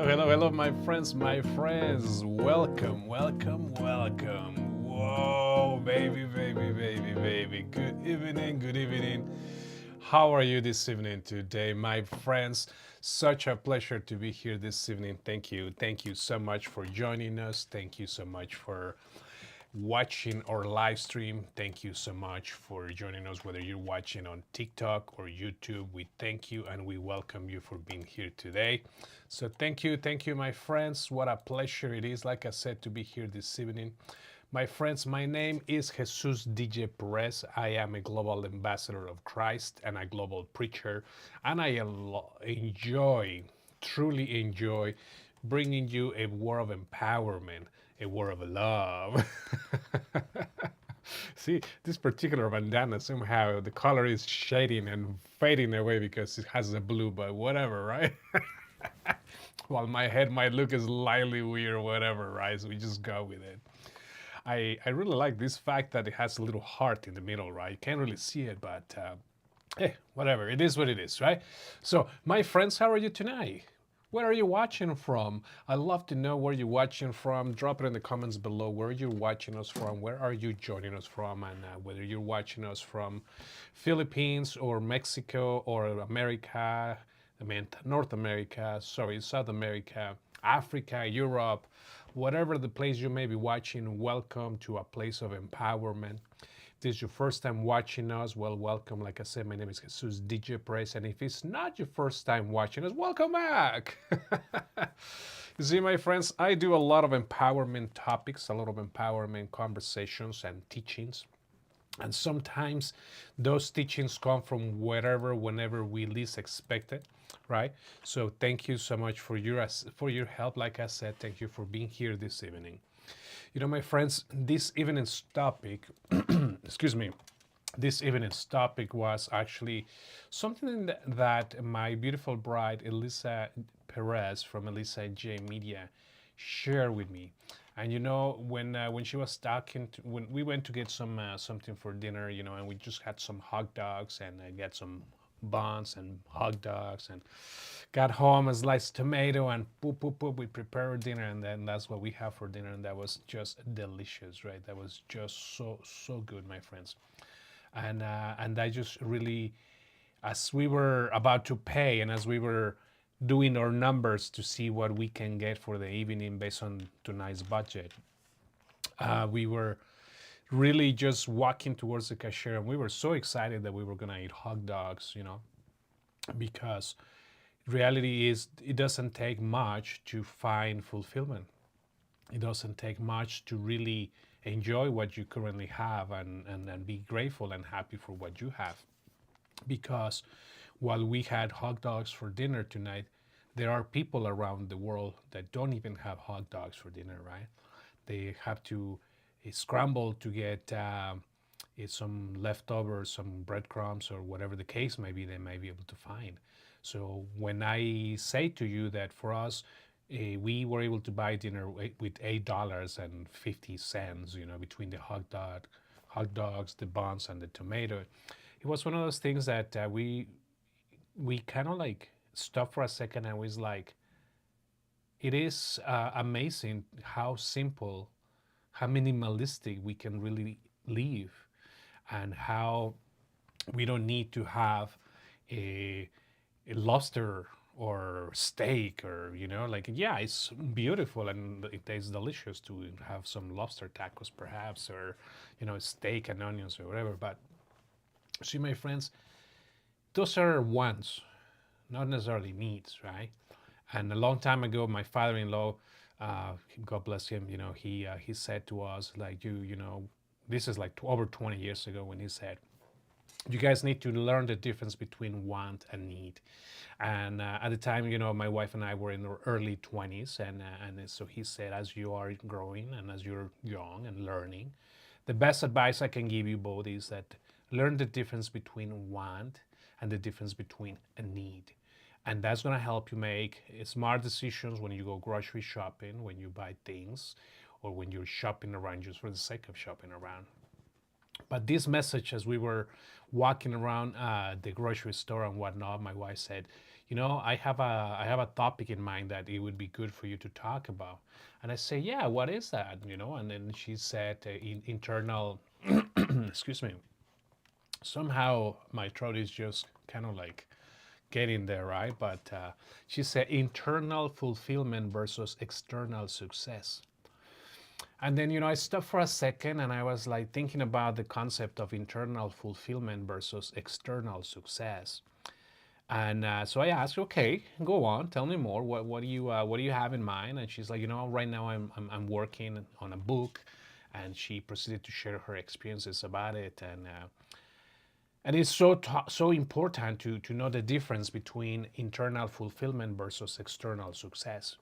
Hello, my friends, my friends. Welcome, welcome, welcome. Whoa, baby. Good evening, good evening. How are you this evening today, my friends? Such a pleasure to be here this evening. Thank you so much for joining us. Thank you so much for watching our live stream. Thank you so much for joining us, whether you're watching on TikTok or YouTube. We thank you and we welcome you for being here today. So thank you, my friends. What a pleasure it is, like I said, to be here this evening. My friends, my name is Jesus DJ Perez. I am a global ambassador of Christ and a global preacher, and I truly enjoy bringing you a word of empowerment, a word of love. See, this particular bandana, somehow the color is shading and fading away because it has a blue, but whatever, right? While my head might look slightly weird, whatever, right? So we just go with it. I really like this fact that it has a little heart in the middle, right? You can't really see it, but hey, whatever. It is what it is, right? So, my friends, how are you tonight? Where are you watching from? I'd love to know where you're watching from. Drop it in the comments below where you're watching us from. Where are you joining us from? And whether you're watching us from Philippines or Mexico or America, I mean North America, sorry, South America, Africa, Europe, whatever the place you may be watching, welcome to a place of empowerment. If this is your first time watching us, well, welcome. Like I said, my name is Jesus DJ Perez, and if it's not your first time watching us, welcome back. You see, my friends, I do a lot of empowerment topics, a lot of empowerment conversations and teachings. And sometimes those teachings come from wherever, whenever we least expect it, right? So thank you so much for your help. Like I said, thank you for being here this evening. You know, my friends, this evening's topic, excuse me, this evening's topic was actually something that my beautiful bride, Elisa Perez from Elisa J Media, shared with me. And you know, when she was talking, when we went to get something for dinner, you know, and we just had some hot dogs and I got some buns and hot dogs and got home a sliced tomato and poop. We prepared dinner and then that's what we have for dinner and that was just delicious, right? That was just so good, my friends. And I just really, as we were about to pay and as we were doing our numbers to see what we can get for the evening based on tonight's budget, we were really just walking towards the cashier and we were so excited that we were gonna eat hot dogs, you know, because reality is it doesn't take much to find fulfillment. It doesn't take much to really enjoy what you currently have and be grateful and happy for what you have. Because while we had hot dogs for dinner tonight, there are people around the world that don't even have hot dogs for dinner, right? They have to scramble to get some leftovers, some breadcrumbs, or whatever the case may be, they may be able to find. So when I say to you that for us, we were able to buy dinner with $8.50, you know, between the hot dogs, the buns, and the tomato. It was one of those things that we kind of like stopped for a second and was like, it is amazing how simple, how minimalistic we can really live, and how we don't need to have a, a lobster or steak or you know like yeah it's beautiful and it tastes delicious to have some lobster tacos perhaps or you know steak and onions or whatever, but see my friends, those are wants, not necessarily needs, right? And a long time ago, my father-in-law, God bless him, you know, he said to us like you know, this is like over 20 years ago when he said, you guys need to learn the difference between want and need. And at the time, you know, my wife and I were in our early 20s, and so he said, as you are growing and as you're young and learning, the best advice I can give you both is that learn the difference between want and the difference between a need. And that's going to help you make smart decisions when you go grocery shopping, when you buy things, or when you're shopping around just for the sake of shopping around. But this message, as we were walking around the grocery store and whatnot, my wife said, I have a topic in mind that it would be good for you to talk about. And I say, yeah, what is that? And then she said, internal, excuse me, somehow my throat is just kind of like getting there, right? But she said internal fulfillment versus external success. And then, I stopped for a second and I was like thinking about the concept of internal fulfillment versus external success. And so I asked, okay, go on, tell me more. What do you have in mind? And she's like, right now I'm working on a book, and she proceeded to share her experiences about it. And it's so important to know the difference between internal fulfillment versus external success,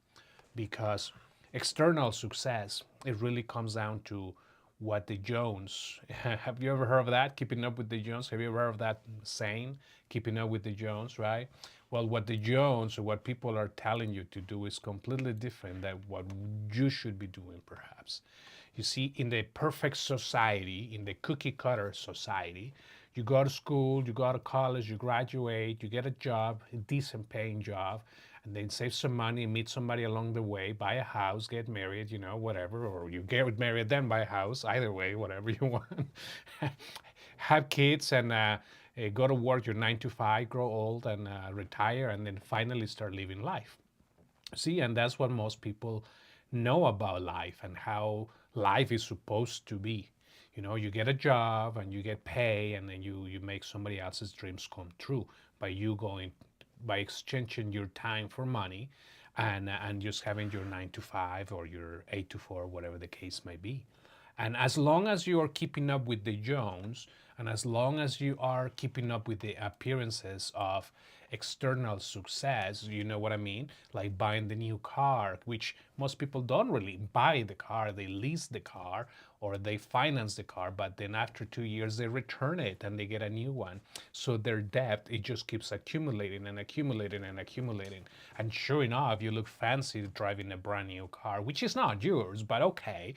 because external success, it really comes down to what the Jones. Have you ever heard of that? Keeping up with the Jones. Have you ever heard of that saying? Keeping up with the Jones, right? Well, what the Jones or what people are telling you to do is completely different than what you should be doing, perhaps. You see, in the perfect society, in the cookie cutter society, you go to school, you go to college, you graduate, you get a job, a decent paying job, and then save some money, meet somebody along the way, buy a house, get married, whatever, or you get married then buy a house, either way, whatever you want. Have kids and go to work your 9 to 5, grow old and retire, and then finally start living life. See, and that's what most people know about life and how life is supposed to be. You get a job and you get pay, and then you make somebody else's dreams come true by you going by exchanging your time for money, and just having your 9 to 5 or your 8 to 4, whatever the case may be. And as long as you are keeping up with the Jones, and as long as you are keeping up with the appearances of external success, you know what I mean? Like buying the new car, which most people don't really buy the car, they lease the car or they finance the car, but then after 2 years they return it and they get a new one. So their debt, it just keeps accumulating and accumulating and accumulating. And sure enough, you look fancy driving a brand new car, which is not yours, but okay.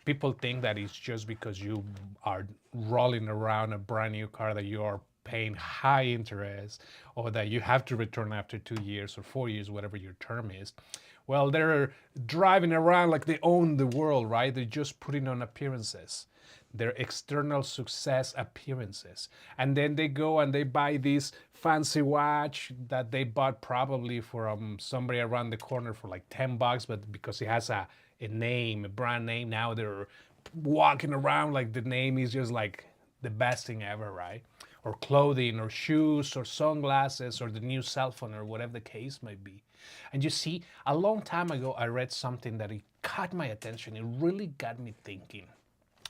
People think that it's just because you are rolling around a brand new car that you are paying high interest, or that you have to return after 2 years or 4 years, whatever your term is. Well, they're driving around like they own the world, right? They're just putting on appearances, their external success appearances. And then they go and they buy this fancy watch that they bought probably from somebody around the corner for like $10, but because it has a name, a brand name, now they're walking around like the name is just like the best thing ever, right? Or clothing or shoes or sunglasses or the new cell phone or whatever the case might be. And you see, a long time ago, I read something that it caught my attention. It really got me thinking.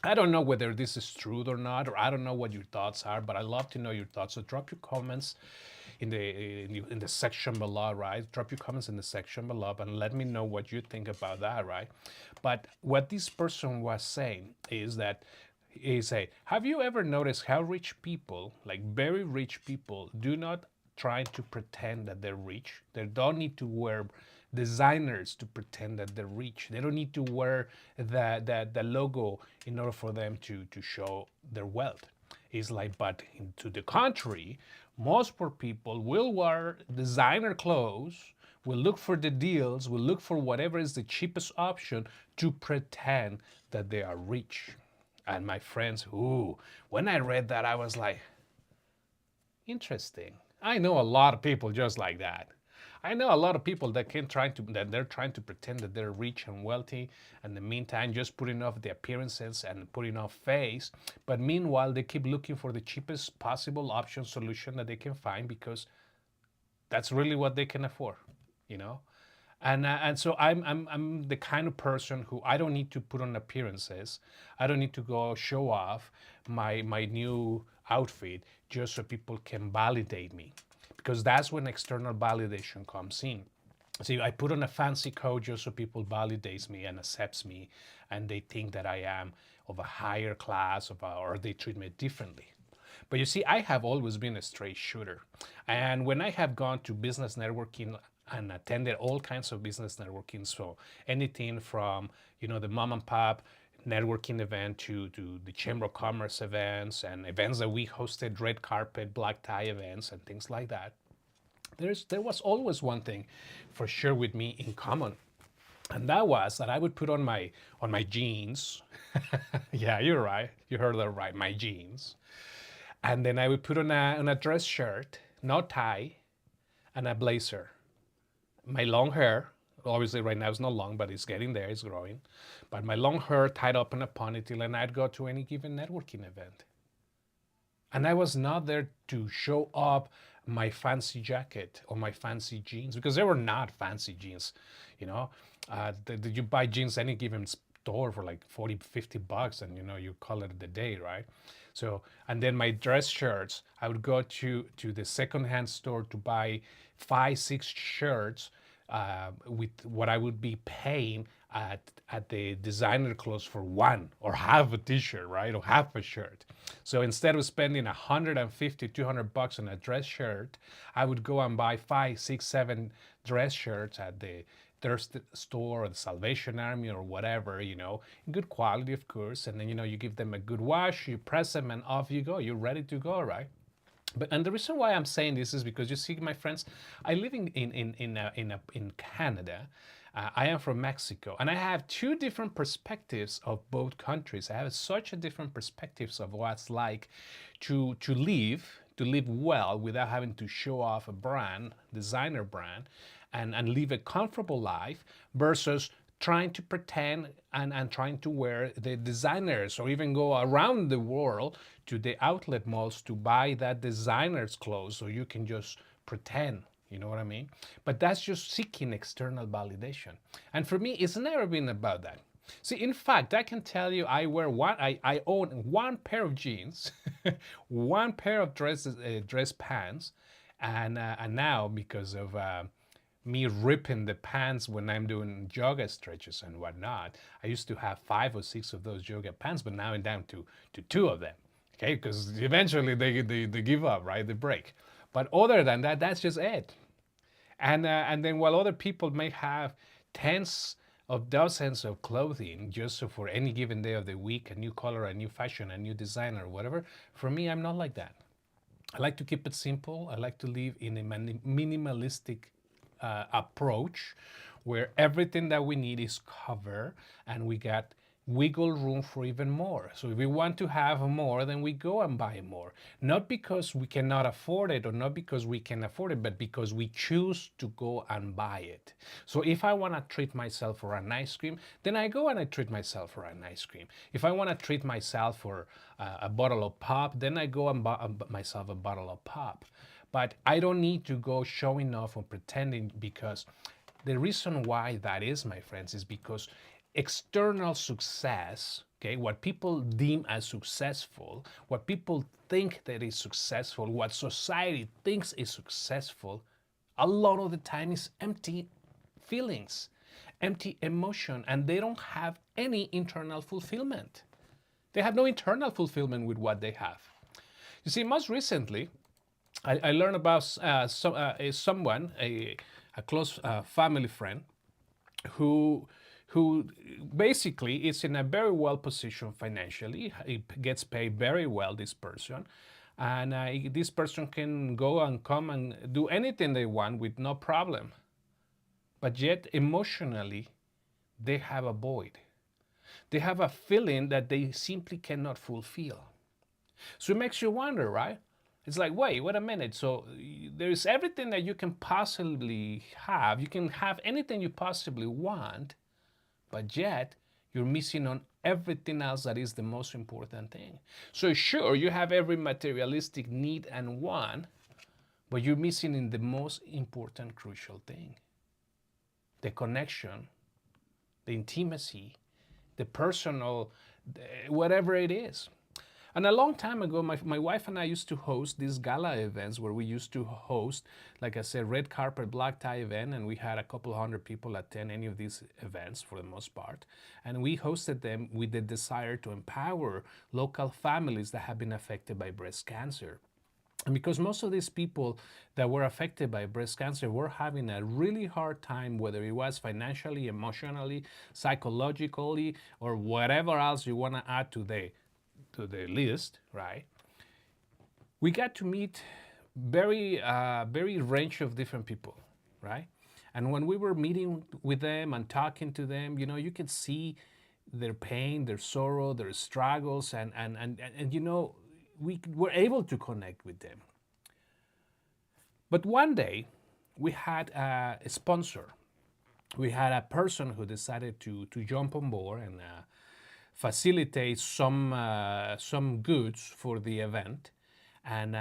I don't know whether this is true or not, or I don't know what your thoughts are, but I love to know your thoughts. So drop your comments in the section below, right? Drop your comments in the section below and let me know what you think about that, right? But what this person was saying is that he say, have you ever noticed how rich people, like very rich people, do not try to pretend that they're rich? They don't need to wear designers to pretend that they're rich. They don't need to wear the logo in order for them to show their wealth. It's like, but to the contrary, most poor people will wear designer clothes, will look for the deals, will look for whatever is the cheapest option to pretend that they are rich. And my friends, ooh, when I read that, I was like, interesting. I know a lot of people just like that. I know a lot of people that they're trying to pretend that they're rich and wealthy, and in the meantime just putting off the appearances and putting off face. But meanwhile, they keep looking for the cheapest possible option solution that they can find, because that's really what they can afford, you know. And so I'm the kind of person who I don't need to put on appearances. I don't need to go show off my new outfit just so people can validate me, because that's when external validation comes in. See, I put on a fancy coat just so people validates me and accepts me, and they think that I am of a higher class or they treat me differently. But you see, I have always been a straight shooter. And when I have gone to business networking and attended all kinds of business networking, so anything from, the mom and pop networking event to the Chamber of Commerce events and events that we hosted, red carpet, black tie events and things like that. there was always one thing for sure with me in common, and that was that I would put on my jeans. Yeah, you're right. You heard that right. My jeans, and then I would put on a dress shirt, no tie, and a blazer. My long hair, obviously right now it's not long, but it's getting there. It's growing. But my long hair tied up in a ponytail, and I'd go to any given networking event. And I was not there to show up my fancy jacket or my fancy jeans because they were not fancy jeans. You know, you buy jeans any given store for like 40, $50, and you call it a day, right? So, and then my dress shirts, I would go to the secondhand store to buy 5, 6 shirts with what I would be paying at the designer clothes for one or half a t-shirt, right? Or half a shirt. So instead of spending 150, $200 on a dress shirt, I would go and buy 5, 6, 7 dress shirts at the thrift store or the Salvation Army or whatever, in good quality, of course. And then, you give them a good wash, you press them, and off you go. You're ready to go, right? And the reason why I'm saying this is because you see, my friends, I live in Canada. I am from Mexico, and I have two different perspectives of both countries. I have such a different perspectives of what's like to live well without having to show off a brand, designer brand, and live a comfortable life versus trying to pretend and trying to wear the designers or even go around the world to the outlet malls to buy that designer's clothes so you can just pretend. You know what I mean? But that's just seeking external validation. And for me, it's never been about that. See, in fact, I can tell you I own one pair of jeans, one pair of dress pants, and now because of me ripping the pants when I'm doing yoga stretches and whatnot. I used to have 5 or 6 of those yoga pants, but now I'm down to 2 of them. Okay, because eventually they give up, right? They break. But other than that, that's just it. And then while other people may have tens of dozens of clothing just so for any given day of the week, a new color, a new fashion, a new design, or whatever, for me, I'm not like that. I like to keep it simple. I like to live in a minimalistic approach where everything that we need is covered and we got wiggle room for even more. So if we want to have more, then we go and buy more. Not because we cannot afford it or not because we can afford it, but because we choose to go and buy it. So if I want to treat myself for an ice cream, then I go and I treat myself for an ice cream. If I want to treat myself for a bottle of pop, then I go and buy myself a bottle of pop. But I don't need to go showing off or pretending because the reason why that is, my friends, is because external success, okay, what people deem as successful, what people think that is successful, what society thinks is successful, a lot of the time is empty feelings, empty emotion, and they don't have any internal fulfillment. They have no internal fulfillment with what they have. You see, most recently, I learned about someone, a close family friend, who who basically is in a very well position financially. He gets paid very well, this person, and this person can go and come and do anything they want with no problem. But yet emotionally, they have a void. They have a feeling that they simply cannot fulfill. So it makes you wonder, right? It's like, wait a minute. So there's everything that you can possibly have. You can have anything you possibly want, but yet you're missing on everything else that is the most important thing. So sure, you have every materialistic need and want, but you're missing in the most important, crucial thing: the connection, the intimacy, the personal, whatever it is. And a long time ago, my wife and I used to host these gala events where we used to host, like I said, red carpet, black tie event, and we had a couple hundred people attend any of these events for the most part. And we hosted them with the desire to empower local families that have been affected by breast cancer. And because most of these people that were affected by breast cancer were having a really hard time, whether it was financially, emotionally, psychologically, or whatever else you want to add to the list, right? We got to meet very range of different people, right? And when we were meeting with them and talking to them, you could see their pain, their sorrow, their struggles, and we were able to connect with them. But one day, we had a sponsor. We had a person who decided to jump on board and facilitate some goods for the event, and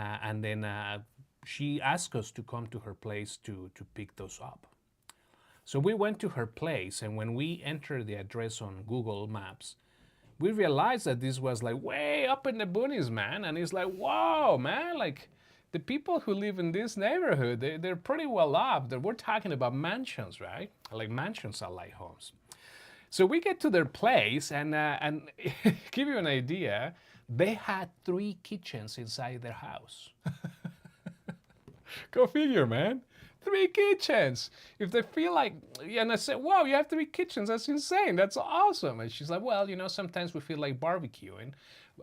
then she asked us to come to her place to pick those up. So we went to her place, and when we entered the address on Google Maps, we realized that this was like way up in the boonies, man. And it's like, whoa, man, like the people who live in this neighborhood, they're pretty well off. We're talking about mansions, right? Like mansions are like homes. So we get to their place, and give you an idea, they had 3 kitchens inside their house. Go figure, man. 3 kitchens. If they feel like, and I said, wow, you have 3 kitchens. That's insane. That's awesome. And she's like, well, sometimes we feel like barbecuing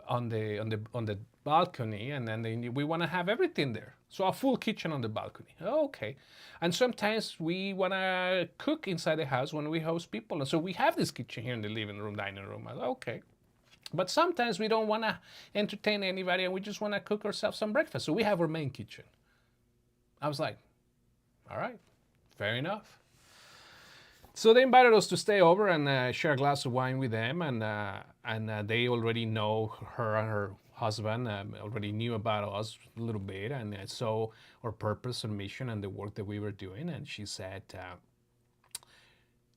on the balcony, and then we want to have everything there. So a full kitchen on the balcony. Oh, okay. And sometimes we want to cook inside the house when we host people. And so we have this kitchen here in the living room, dining room. I said, okay. But sometimes we don't want to entertain anybody and we just want to cook ourselves some breakfast. So we have our main kitchen. I was like, all right, fair enough. So they invited us to stay over and share a glass of wine with them, and they already know her and her husband already knew about us a little bit, and saw our purpose and mission and the work that we were doing. And she said,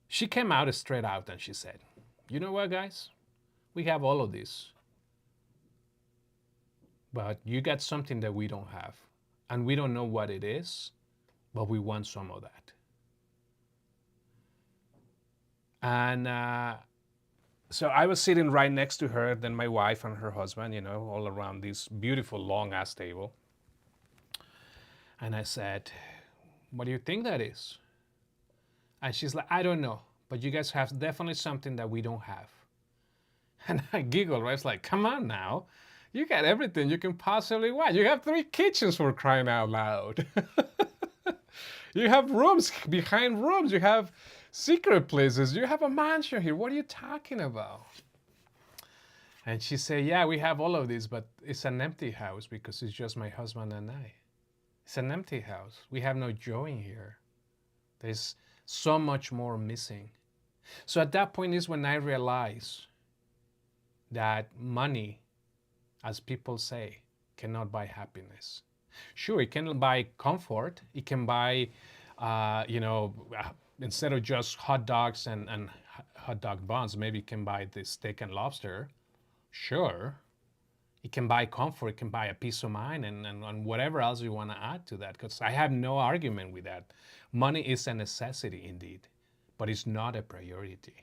she came out straight out and she said, you know what, guys, we have all of this, but you got something that we don't have, and we don't know what it is, but we want some of that. And so I was sitting right next to her, then my wife and her husband, all around this beautiful long ass table. And I said, what do you think that is? And she's like, I don't know, but you guys have definitely something that we don't have. And I giggled, right? It's like, come on now. You got everything you can possibly want. You have 3 kitchens, for crying out loud. You have rooms behind rooms. You have secret places. You have a mansion here. What are you talking about? And she said, yeah, we have all of this, but it's an empty house because it's just my husband and I. It's an empty house. We have no joy in here. There's so much more missing. So at that point is when I realized that money, as people say, cannot buy happiness. Sure, it can buy comfort. It can buy, instead of just hot dogs and hot dog buns, maybe it can buy the steak and lobster. Sure, it can buy comfort. It can buy a peace of mind and whatever else you want to add to that. Because I have no argument with that. Money is a necessity indeed, but it's not a priority.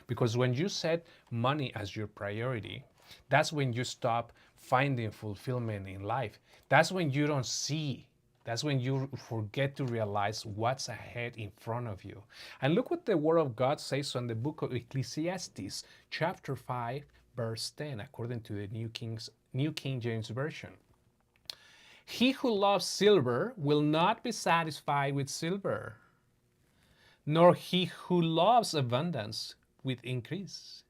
Because when you set money as your priority, that's when you stop finding fulfillment in life. That's when you don't see. That's when you forget to realize what's ahead in front of you. And look what the Word of God says on the book of Ecclesiastes, chapter 5, verse 10, according to the New King James Version. He who loves silver will not be satisfied with silver, nor he who loves abundance with increase.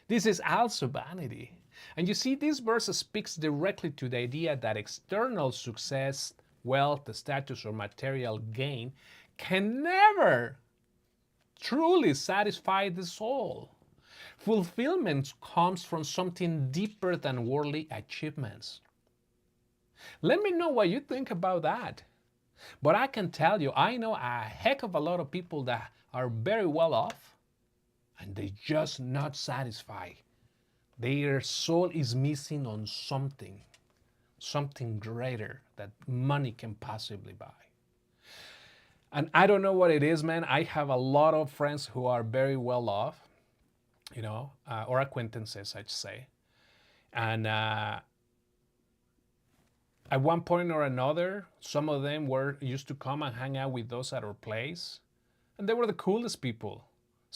This is also vanity. And you see, this verse speaks directly to the idea that external success, wealth, status, or material gain can never truly satisfy the soul. Fulfillment comes from something deeper than worldly achievements. Let me know what you think about that. But I can tell you, I know a heck of a lot of people that are very well off and they're just not satisfied. Their soul is missing on something greater that money can possibly buy. And I don't know what it is, man. I have a lot of friends who are very well off, or acquaintances, I'd say. And at one point or another, some of them used to come and hang out with us at our place. And they were the coolest people.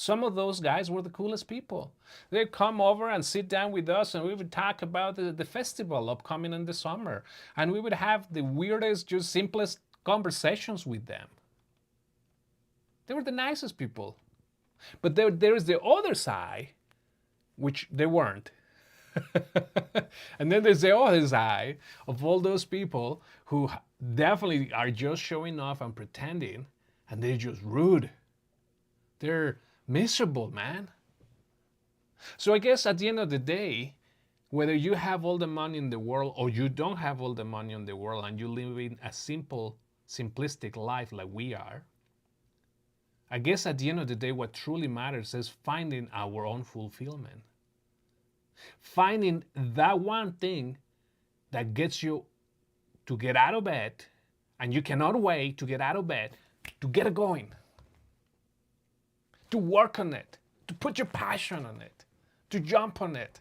Some of those guys were the coolest people. They'd come over and sit down with us, and we would talk about the festival upcoming in the summer. And we would have the weirdest, just simplest conversations with them. They were the nicest people. But there is the other side, which they weren't. And then there's the other side of all those people who definitely are just showing off and pretending, and they're just rude. They're miserable, man. So I guess at the end of the day, whether you have all the money in the world or you don't have all the money in the world and you live in a simple, simplistic life like we are, I guess at the end of the day, what truly matters is finding our own fulfillment. Finding that one thing that gets you to get out of bed, and you cannot wait to get out of bed, to get it going, to work on it, to put your passion on it, to jump on it,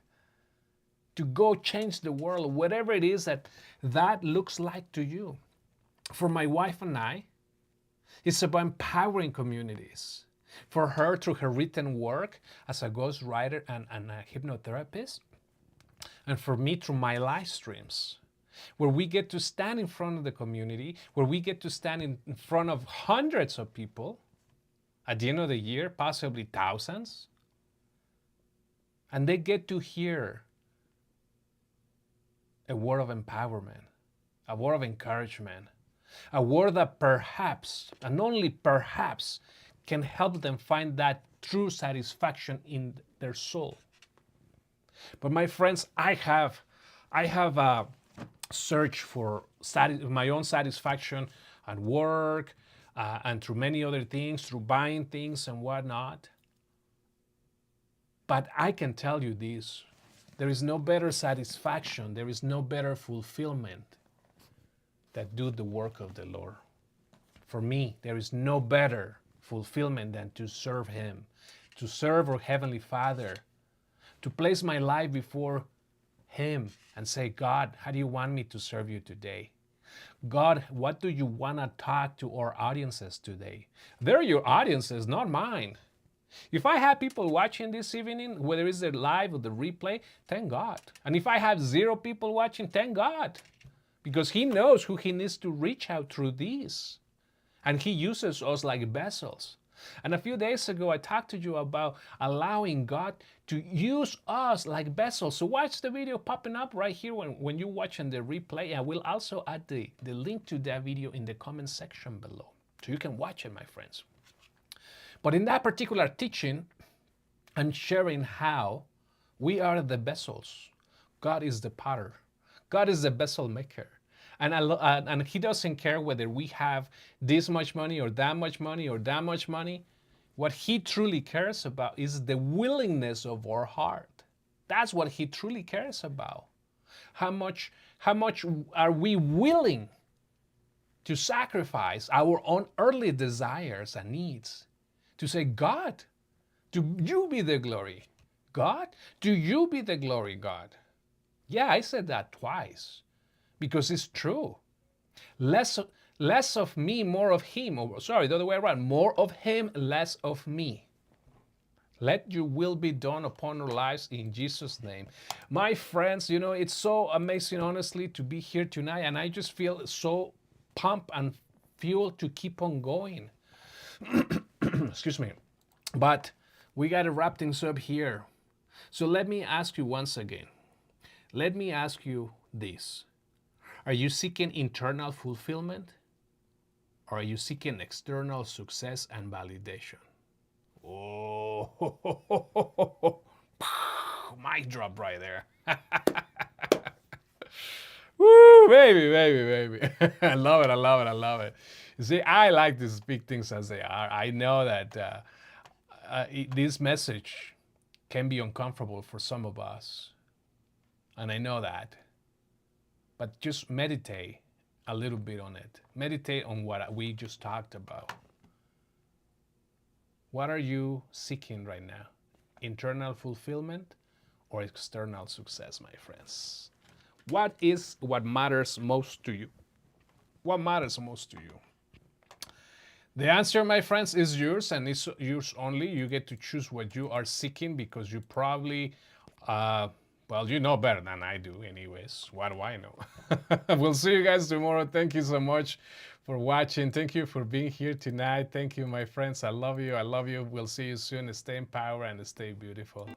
to go change the world, whatever it is that looks like to you. For my wife and I, it's about empowering communities. For her, through her written work as a ghostwriter and a hypnotherapist, and for me, through my live streams, where we get to stand in front of the community, where we get to stand in front of hundreds of people, at the end of the year, possibly thousands, and they get to hear a word of empowerment, a word of encouragement, a word that perhaps, and only perhaps, can help them find that true satisfaction in their soul. But my friends, I have searched for my own satisfaction at work and through many other things, through buying things and whatnot. But I can tell you this, there is no better satisfaction, there is no better fulfillment that do the work of the Lord. For me, there is no better fulfillment than to serve Him, to serve our Heavenly Father, to place my life before Him and say, God, how do you want me to serve you today? God, what do you want to talk to our audiences today? They're your audiences, not mine. If I have people watching this evening, whether it's the live or the replay, thank God. And if I have 0 people watching, thank God. Because He knows who He needs to reach out through these. And He uses us like vessels. And a few days ago, I talked to you about allowing God to use us like vessels. So watch the video popping up right here when you're watching the replay. I will also add the link to that video in the comment section below, so you can watch it, my friends. But in that particular teaching, I'm sharing how we are the vessels. God is the potter. God is the vessel maker. And He doesn't care whether we have this much money or that much money or that much money. What He truly cares about is the willingness of our heart. That's what He truly cares about. How much are we willing to sacrifice our own earthly desires and needs to say, God, to you be the glory. God, to you be the glory, God. Yeah, I said that twice. Because it's true. Less of me, more of Him. Or, sorry, the other way around. More of Him, less of me. Let your will be done upon our lives in Jesus' name. My friends, it's so amazing, honestly, to be here tonight. And I just feel so pumped and fueled to keep on going. Excuse me. But we got to wrap things up here. So let me ask you once again. Let me ask you this. Are you seeking internal fulfillment, or are you seeking external success and validation? Oh, mic drop right there. Woo, baby. I love it. You see, I like to speak things as they are. I know that this message can be uncomfortable for some of us, and I know that. But just meditate a little bit on it. Meditate on what we just talked about. What are you seeking right now? Internal fulfillment or external success, my friends? What matters most to you? What matters most to you? The answer, my friends, is yours, and it's yours only. You get to choose what you are seeking because you probably, uh, well, you know better than I do, anyways. What do I know? We'll see you guys tomorrow. Thank you so much for watching. Thank you for being here tonight. Thank you, my friends. I love you. I love you. We'll see you soon. Stay in power and stay beautiful.